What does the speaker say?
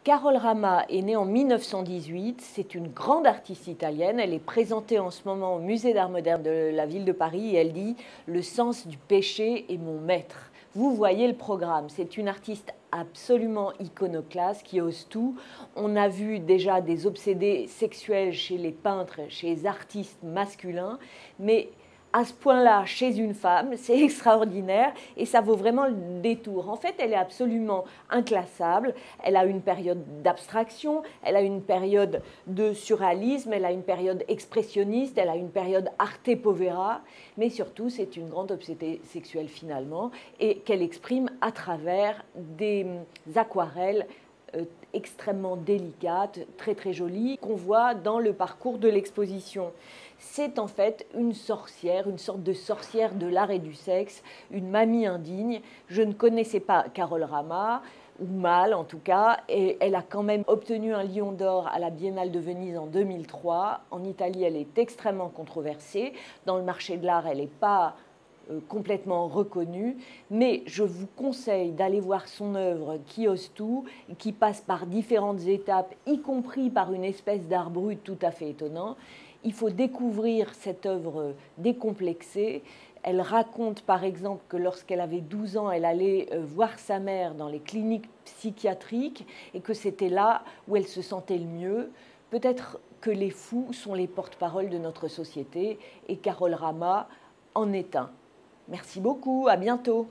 Carole Rama est née en 1918, c'est une grande artiste italienne, elle est présentée en ce moment au Musée d'Art moderne de la ville de Paris et elle dit « Le sens du péché est mon maître ». Vous voyez le programme, c'est une artiste absolument iconoclaste qui ose tout. On a vu déjà des obsédés sexuels chez les peintres, chez les artistes masculins, mais à ce point-là, chez une femme, c'est extraordinaire et ça vaut vraiment le détour. En fait, elle est absolument inclassable. Elle a une période d'abstraction, elle a une période de surréalisme, elle a une période expressionniste, elle a une période arte povera, mais surtout, c'est une grande obsédée sexuelle finalement et qu'elle exprime à travers des aquarelles extrêmement délicate, très très jolie, qu'on voit dans le parcours de l'exposition. C'est en fait une sorcière, une sorte de sorcière de l'art et du sexe, une mamie indigne. Je ne connaissais pas Carole Rama, ou mal en tout cas, et elle a quand même obtenu un Lion d'Or à la Biennale de Venise en 2003. En Italie, elle est extrêmement controversée. Dans le marché de l'art, elle n'est pas complètement reconnue, mais je vous conseille d'aller voir son œuvre qui ose tout, qui passe par différentes étapes, y compris par une espèce d'art brut tout à fait étonnant. Il faut découvrir cette œuvre décomplexée. Elle raconte par exemple que lorsqu'elle avait 12 ans, elle allait voir sa mère dans les cliniques psychiatriques et que c'était là où elle se sentait le mieux. Peut-être que les fous sont les porte-parole de notre société et Carole Rama en est un. Merci beaucoup, à bientôt.